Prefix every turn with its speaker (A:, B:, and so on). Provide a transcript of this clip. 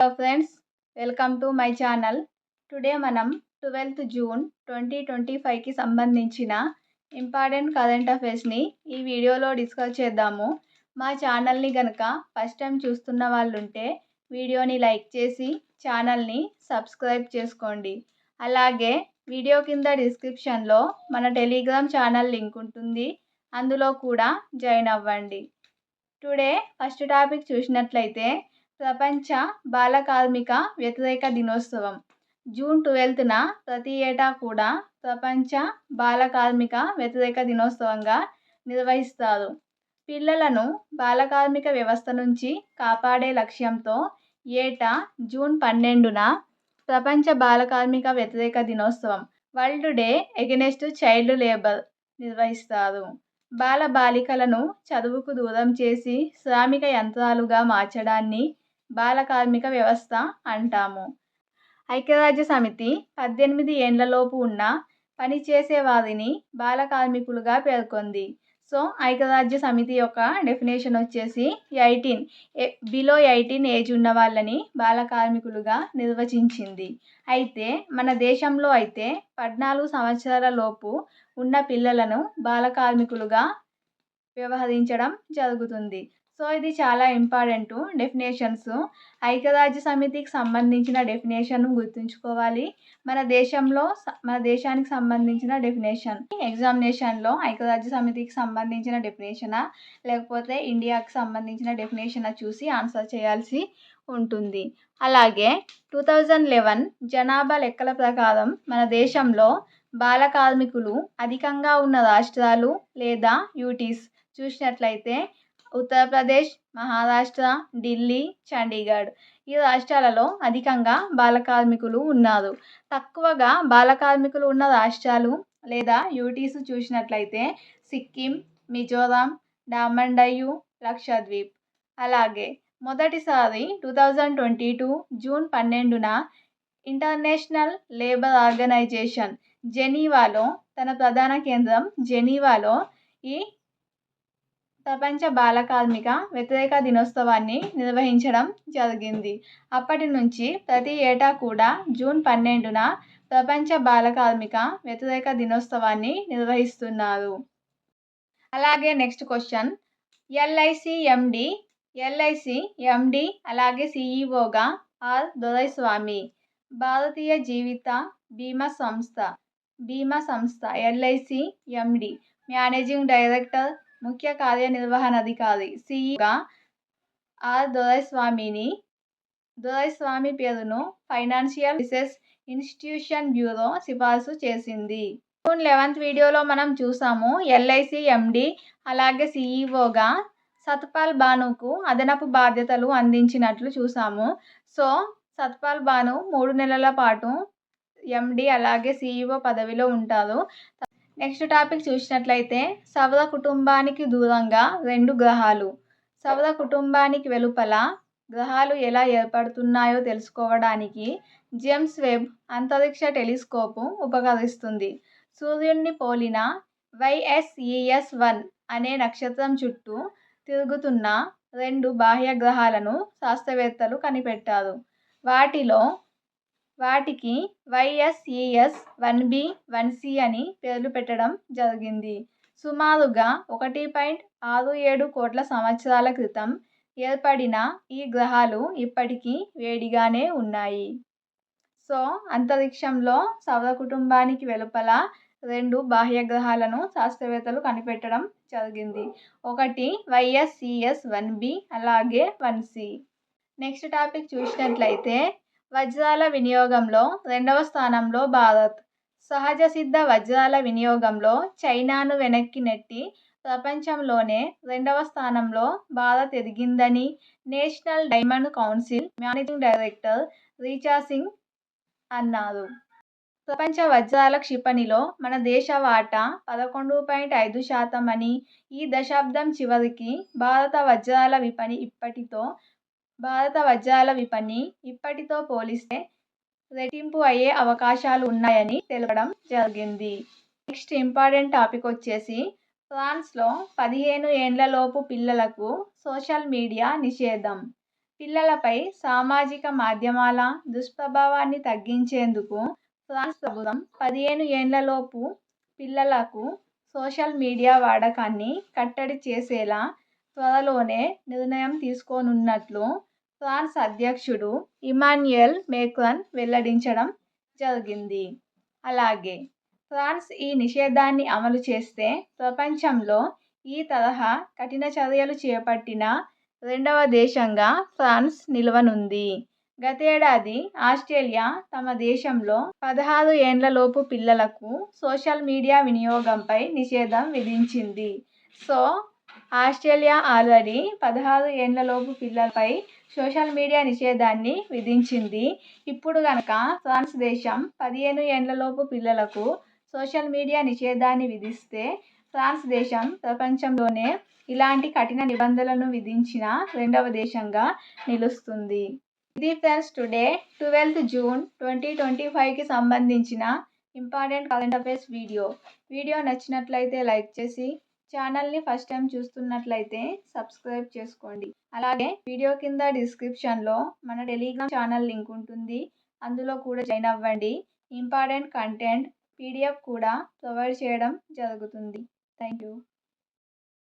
A: Hello friends, welcome to my channel. Today మనం 12th June 2025కి సంబంధించిన important current అఫైర్స్ని ఈ వీడియోలో డిస్కస్ చేద్దాము. మా ఛానల్ని కనుక ఫస్ట్ టైం చూస్తున్న వాళ్ళు ఉంటే వీడియోని లైక్ చేసి ఛానల్ని సబ్స్క్రైబ్ చేసుకోండి. అలాగే వీడియో కింద డిస్క్రిప్షన్లో మన టెలిగ్రామ్ ఛానల్ లింక్ ఉంటుంది, అందులో కూడా జాయిన్ అవ్వండి. టుడే ఫస్ట్ టాపిక్ చూసినట్లయితే ప్రపంచ బాల కార్మిక వ్యతిరేక దినోత్సవం జూన్ 12న ప్రతి ఏటా కూడా ప్రపంచ బాల కార్మిక వ్యతిరేక దినోత్సవంగా నిర్వహిస్తారు. పిల్లలను బాల కార్మిక వ్యవస్థ నుంచి కాపాడే లక్ష్యంతో ఏటా జూన్ 12న ప్రపంచ బాల కార్మిక వ్యతిరేక దినోత్సవం world day against child labour నిర్వహిస్తారు. బాల బాలికలను చదువుకు దూరం చేసి శ్రామిక యంత్రాలుగా మార్చడాన్ని బాల కార్మిక వ్యవస్థ అంటాము. ఐక్యరాజ్య సమితి 18 ఏండ్లలోపు ఉన్న పనిచేసే వారిని బాల కార్మికులుగా పేర్కొంది. సో ఐక్యరాజ్య సమితి యొక్క డెఫినేషన్ వచ్చేసి 18 బిలో 18 ఏజ్ ఉన్న వాళ్ళని బాల కార్మికులుగా నిర్వచించింది. అయితే మన దేశంలో అయితే 14 సంవత్సరాల లోపు ఉన్న పిల్లలను బాల కార్మికులుగా వ్యవహరించడం జరుగుతుంది. సో ఇది చాలా ఇంపార్టెంట్ డెఫినేషన్స్. ఐక్యరాజ్య సమితికి సంబంధించిన డెఫినేషన్ గుర్తుంచుకోవాలి. మన దేశానికి సంబంధించిన డెఫినేషన్ ఎగ్జామినేషన్లో ఐక్యరాజ్య సమితికి సంబంధించిన డెఫినేషనా లేకపోతే ఇండియాకి సంబంధించిన డెఫినేషనా చూసి ఆన్సర్ చేయాల్సి ఉంటుంది. అలాగే 2011 జనాభా లెక్కల ప్రకారం మన దేశంలో బాల కార్మికులు అధికంగా ఉన్న రాష్ట్రాలు లేదా యూటీస్ చూసినట్లయితే ఉత్తరప్రదేశ్, మహారాష్ట్ర, ఢిల్లీ, చండీగఢ్ ఈ రాష్ట్రాలలో అధికంగా బాల కార్మికులు ఉన్నారు. తక్కువగా బాల కార్మికులు ఉన్న రాష్ట్రాలు లేదా యూటీస్ చూసినట్లయితే సిక్కిం, మిజోరాం, డామన్ డయ్యు, లక్షద్వీప్. అలాగే మొదటిసారి 2022 జూన్ 12న ఇంటర్నేషనల్ లేబర్ ఆర్గనైజేషన్ జెనీవాలో తన ప్రధాన కేంద్రం జెనీవాలో ఈ ప్రపంచ బాల కార్మిక వ్యతిరేక దినోత్సవాన్ని నిర్వహించడం జరిగింది. అప్పటి నుంచి ప్రతి ఏటా కూడా జూన్ 12న ప్రపంచ బాల కార్మిక వ్యతిరేక దినోత్సవాన్ని నిర్వహిస్తున్నారు. అలాగే నెక్స్ట్ క్వశ్చన్, ఎల్ఐసి ఎండి అలాగే సిఈఓగా ఆర్ దొరైస్వామి. భారతీయ జీవిత బీమా సంస్థ ఎల్ఐసి ఎండి, మేనేజింగ్ డైరెక్టర్, ముఖ్య కార్యనిర్వహణాధికారి సిఈఓగా ఆర్ దొరైస్వామి పేరును ఫైనాన్షియల్ సర్వీసెస్ ఇన్స్టిట్యూషన్ బ్యూరో సిఫార్సు చేసింది. జూన్ 11th వీడియోలో మనం చూసాము ఎల్ఐసి ఎండి అలాగే సిఈఓగా సత్పాల్ భానుకు అదనపు బాధ్యతలు అందించినట్లు చూసాము. సో సత్పాల్ భాను 3 నెలల పాటు ఎండి అలాగే సిఈఓ పదవిలో ఉంటారు. నెక్స్ట్ టాపిక్ చూసినట్లయితే సౌర కుటుంబానికి దూరంగా 2 గ్రహాలు. సౌర కుటుంబానికి వెలుపల గ్రహాలు ఎలా ఏర్పడుతున్నాయో తెలుసుకోవడానికి జేమ్స్ వెబ్ అంతరిక్ష టెలిస్కోపు ఉపకరిస్తుంది. సూర్యుడిని పోలిన YSES-1 అనే నక్షత్రం చుట్టూ తిరుగుతున్న 2 బాహ్య గ్రహాలను శాస్త్రవేత్తలు కనిపెట్టారు. వాటికి YSES-1b, 1c అని పేర్లు పెట్టడం జరిగింది. సుమారుగా 1.67 కోట్ల సంవత్సరాల క్రితం ఏర్పడిన ఈ గ్రహాలు ఇప్పటికీ వేడిగానే ఉన్నాయి. సో అంతరిక్షంలో సౌర కుటుంబానికి వెలుపల 2 బాహ్య గ్రహాలను శాస్త్రవేత్తలు కనిపెట్టడం జరిగింది. ఒకటి YSES-1b అలాగే 1c. నెక్స్ట్ టాపిక్ చూసినట్లయితే వజ్రాల వినియోగంలో 2వ స్థానంలో భారత్. సహజ సిద్ధ వజ్రాల వినియోగంలో చైనాను వెనక్కి నెట్టి ప్రపంచంలోనే 2వ స్థానంలో భారత్ ఎదిగిందని National Diamond Council managing director Richa Singh అన్నారు. ప్రపంచ వజ్రాల క్షిపణిలో మన దేశ వాటా 11.5% అని, ఈ దశాబ్దం చివరికి భారత వజ్రాల విపణి ఇప్పటితో పోలిస్తే రెట్టింపు అయ్యే అవకాశాలు ఉన్నాయని తెలపడం జరిగింది. నెక్స్ట్ ఇంపార్టెంట్ టాపిక్ వచ్చేసి ఫ్రాన్స్లో 15 ఏండ్లలోపు పిల్లలకు సోషల్ మీడియా నిషేధం. పిల్లలపై సామాజిక మాధ్యమాల దుష్ప్రభావాన్ని తగ్గించేందుకు ఫ్రాన్స్ ప్రభుత్వం 15 ఏండ్లలోపు పిల్లలకు సోషల్ మీడియా వాడకాన్ని కట్టడి చేసేలా త్వరలోనే నిర్ణయం తీసుకోనున్నట్లు ఫ్రాన్స్ అధ్యక్షుడు ఇమాన్యుయల్ మేక్రాన్ వెల్లడించడం జరిగింది. అలాగే ఫ్రాన్స్ ఈ నిషేధాన్ని అమలు చేస్తే ప్రపంచంలో ఈ తరహా కఠిన చర్యలు చేపట్టిన రెండవ దేశంగా ఫ్రాన్స్ నిలవనుంది. గతేడాది ఆస్ట్రేలియా తమ దేశంలో 16 ఏండ్లలోపు పిల్లలకు సోషల్ మీడియా వినియోగంపై నిషేధం విధించింది. ఆస్ట్రేలియా ఆల్రెడీ 16 ఏండ్లలోపు పిల్లలపై సోషల్ మీడియా నిషేధాన్ని విధించింది. ఇప్పుడు గనక ఫ్రాన్స్ దేశం 15 ఏండ్లలోపు పిల్లలకు సోషల్ మీడియా నిషేధాన్ని విధిస్తే ఫ్రాన్స్ దేశం ప్రపంచంలోనే ఇలాంటి కఠిన నిబంధనలను విధించిన రెండవ దేశంగా నిలుస్తుంది. ఇది ఫ్రెండ్స్ టుడే 12th జూన్ 2025కి సంబంధించిన ఇంపార్టెంట్ కరెంట్ అఫైర్స్ వీడియో నచ్చినట్లయితే లైక్ చేసి ఛానల్ని ఫస్ట్ టైం చూస్తున్నట్లయితే సబ్స్క్రైబ్ చేసుకోండి. అలాగే వీడియో కింద డిస్క్రిప్షన్లో మన టెలిగ్రామ్ ఛానల్ లింక్ ఉంటుంది. అందులో కూడా జాయిన్ అవ్వండి. ఇంపార్టెంట్ కంటెంట్ PDF కూడా ప్రొవైడ్ చేయడం జరుగుతుంది. Thank you.